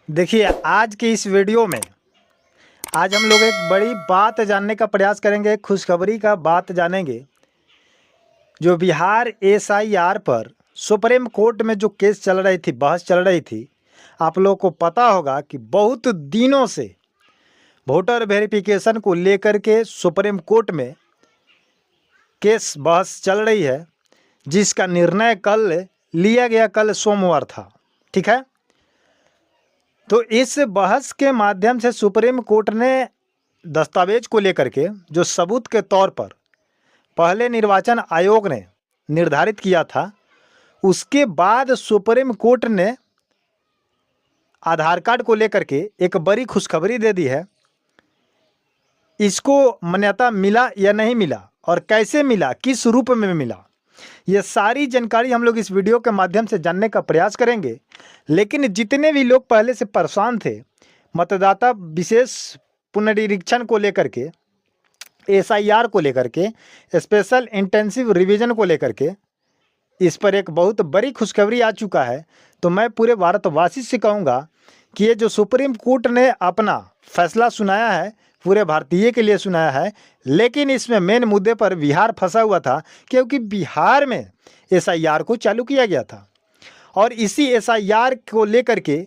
देखिए, आज की इस वीडियो में आज हम लोग एक बड़ी बात जानने का प्रयास करेंगे, एक खुशखबरी का बात जानेंगे। जो बिहार एसआईआर पर सुप्रीम कोर्ट में जो केस चल रही थी, बहस चल रही थी, आप लोगों को पता होगा कि बहुत दिनों से वोटर वेरिफिकेशन को लेकर के सुप्रीम कोर्ट में केस बहस चल रही है, जिसका निर्णय कल लिया गया। कल सोमवार था, ठीक है। तो इस बहस के माध्यम से सुप्रीम कोर्ट ने दस्तावेज को लेकर के जो सबूत के तौर पर पहले निर्वाचन आयोग ने निर्धारित किया था, उसके बाद सुप्रीम कोर्ट ने आधार कार्ड को लेकर के एक बड़ी खुशखबरी दे दी है। इसको मान्यता मिला या नहीं मिला और कैसे मिला, किस रूप में मिला, ये सारी जानकारी हम लोग इस वीडियो के माध्यम से जानने का प्रयास करेंगे। लेकिन जितने भी लोग पहले से परेशान थे मतदाता विशेष पुनरीक्षण को लेकर के, एसआईआर को लेकर के, स्पेशल इंटेंसिव रिवीजन को लेकर के, इस पर एक बहुत बड़ी खुशखबरी आ चुका है। तो मैं पूरे भारतवासी से कहूँगा कि ये जो सुप्रीम कोर्ट ने अपना फैसला सुनाया है, पूरे भारतीय के लिए सुनाया है। लेकिन इसमें मेन मुद्दे पर बिहार फंसा हुआ था, क्योंकि बिहार में एसआईआर को चालू किया गया था और इसी एसआईआर को लेकर के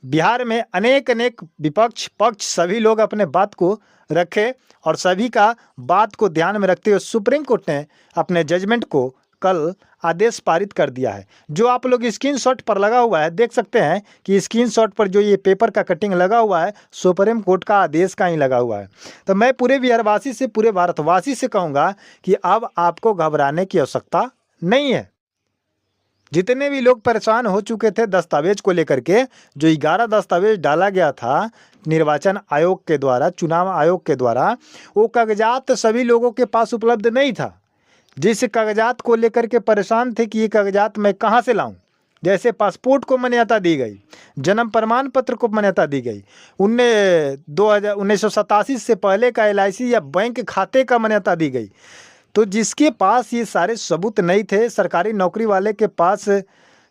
बिहार में अनेक विपक्ष पक्ष सभी लोग अपने बात को रखे और सभी का बात को ध्यान में रखते हुए सुप्रीम कोर्ट ने अपने जजमेंट को कल आदेश पारित कर दिया है। जो आप लोग स्क्रीनशॉट पर लगा हुआ है, देख सकते हैं कि स्क्रीनशॉट पर जो ये पेपर का कटिंग लगा हुआ है, सुप्रीम कोर्ट का आदेश का ही लगा हुआ है। तो मैं पूरे बिहारवासी से, पूरे भारतवासी से कहूँगा कि अब आपको घबराने की आवश्यकता नहीं है। जितने भी लोग परेशान हो चुके थे दस्तावेज को लेकर के, जो 11 दस्तावेज डाला गया था निर्वाचन आयोग के द्वारा, चुनाव आयोग के द्वारा, वो कागजात सभी लोगों के पास उपलब्ध नहीं था। जिस कागजात को लेकर के परेशान थे कि ये कागजात मैं कहाँ से लाऊं, जैसे पासपोर्ट को मान्यता दी गई, जन्म प्रमाण पत्र को मान्यता दी गई, 1987 से पहले का एलआईसी या बैंक खाते का मान्यता दी गई। तो जिसके पास ये सारे सबूत नहीं थे, सरकारी नौकरी वाले के पास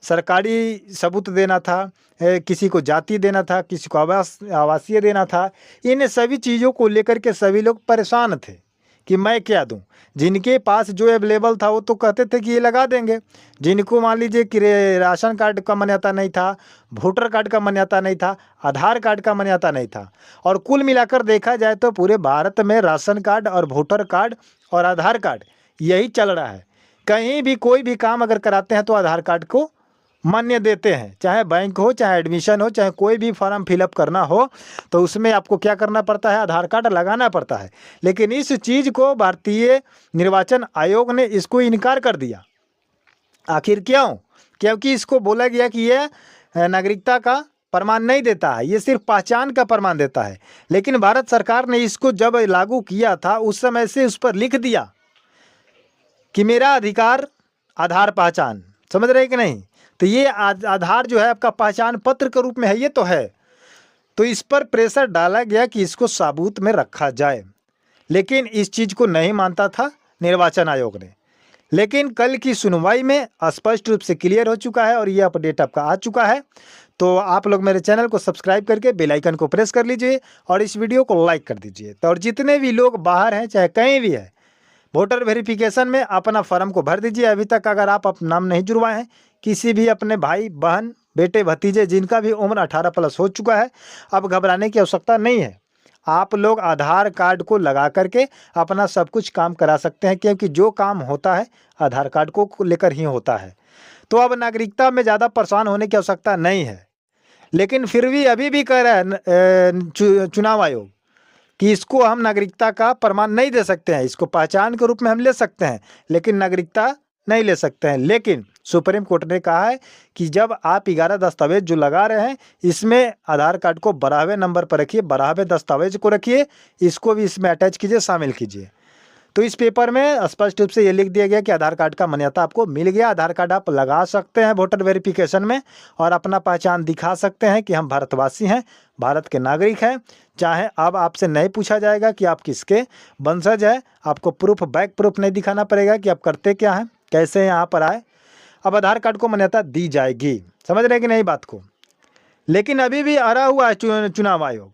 सरकारी सबूत देना था, किसी को जाति देना था, किसी को आवासीय देना था, इन सभी चीज़ों को लेकर के सभी लोग परेशान थे कि मैं क्या दूं। जिनके पास जो अवेलेबल था वो तो कहते थे कि ये लगा देंगे। जिनको मान लीजिए कि राशन कार्ड का मान्यता नहीं था, वोटर कार्ड का मान्यता नहीं था, आधार कार्ड का मान्यता नहीं था, और कुल मिलाकर देखा जाए तो पूरे भारत में राशन कार्ड और वोटर कार्ड और आधार कार्ड यही चल रहा है। कहीं भी कोई भी काम अगर कराते हैं तो आधार कार्ड को मान्य देते हैं, चाहे बैंक हो, चाहे एडमिशन हो, चाहे कोई भी फॉर्म फिलअप करना हो, तो उसमें आपको क्या करना पड़ता है, आधार कार्ड लगाना पड़ता है। लेकिन इस चीज़ को भारतीय निर्वाचन आयोग ने इसको इनकार कर दिया। आखिर क्यों? क्योंकि इसको बोला गया कि ये नागरिकता का प्रमाण नहीं देता है, ये सिर्फ पहचान का प्रमाण देता है। लेकिन भारत सरकार ने इसको जब लागू किया था उस समय से उस पर लिख दिया कि मेरा अधिकार आधार पहचान, समझ रहे कि नहीं। तो ये आधार जो है आपका पहचान पत्र के रूप में है, ये तो है। तो इस पर प्रेशर डाला गया कि इसको साबूत में रखा जाए, लेकिन इस चीज़ को नहीं मानता था निर्वाचन आयोग ने। लेकिन कल की सुनवाई में स्पष्ट रूप से क्लियर हो चुका है और ये अपडेट आपका आ चुका है। तो आप लोग मेरे चैनल को सब्सक्राइब करके बेल आइकन को प्रेस कर लीजिए और इस वीडियो को लाइक कर दीजिए। तो और जितने भी लोग बाहर हैं, चाहे कहीं भी है, वोटर वेरिफिकेशन में अपना फॉर्म को भर दीजिए। अभी तक अगर आप अपना नाम नहीं जुड़वाए हैं, किसी भी अपने भाई बहन बेटे भतीजे जिनका भी उम्र 18+ हो चुका है, अब घबराने की आवश्यकता नहीं है। आप लोग आधार कार्ड को लगा करके अपना सब कुछ काम करा सकते हैं, क्योंकि जो काम होता है आधार कार्ड को लेकर ही होता है। तो अब नागरिकता में ज़्यादा परेशान होने की आवश्यकता नहीं है। लेकिन फिर भी अभी भी कह रहा है चुनाव आयोग कि इसको हम नागरिकता का प्रमाण नहीं दे सकते हैं, इसको पहचान के रूप में हम ले सकते हैं लेकिन नागरिकता नहीं ले सकते हैं। लेकिन सुप्रीम कोर्ट ने कहा है कि जब आप 11 दस्तावेज जो लगा रहे हैं, इसमें आधार कार्ड को 12वें नंबर पर रखिए, 12वें दस्तावेज को रखिए, इसको भी इसमें अटैच कीजिए, शामिल कीजिए। तो इस पेपर में स्पष्ट रूप से ये लिख दिया गया कि आधार कार्ड का मान्यता आपको मिल गया। आधार कार्ड आप लगा सकते हैं वोटर वेरिफिकेशन में और अपना पहचान दिखा सकते हैं कि हम भारतवासी हैं, भारत के नागरिक हैं। चाहे अब आपसे नहीं पूछा जाएगा कि आप किसके वंशज है, आपको प्रूफ, बैक प्रूफ नहीं दिखाना पड़ेगा कि आप करते क्या हैं, कैसे यहाँ पर आए। अब आधार कार्ड को मान्यता दी जाएगी, समझ रहे कि नहीं बात को। लेकिन अभी भी अड़ा हुआ है चुनाव आयोग।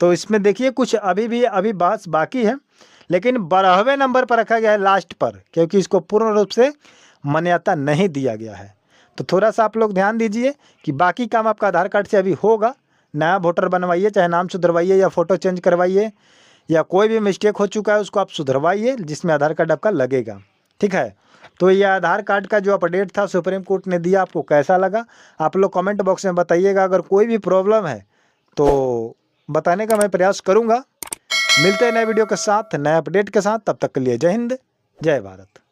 तो इसमें देखिए कुछ अभी बात बाकी है, लेकिन 12वें नंबर पर रखा गया है लास्ट पर, क्योंकि इसको पूर्ण रूप से मान्यता नहीं दिया गया है। तो थोड़ा सा आप लोग ध्यान दीजिए कि बाकी काम आपका आधार कार्ड से अभी होगा। नया वोटर बनवाइए, चाहे नाम सुधरवाइए या फ़ोटो चेंज करवाइए, या कोई भी मिस्टेक हो चुका है उसको आप सुधरवाइए जिसमें आधार कार्ड आपका लगेगा। ठीक है, तो ये आधार कार्ड का जो अपडेट था सुप्रीम कोर्ट ने दिया, आपको कैसा लगा आप लोग कमेंट बॉक्स में बताइएगा। अगर कोई भी प्रॉब्लम है तो बताने का मैं प्रयास करूँगा। मिलते हैं नए वीडियो के साथ, नए अपडेट के साथ। तब तक के लिए जय हिंद, जय भारत।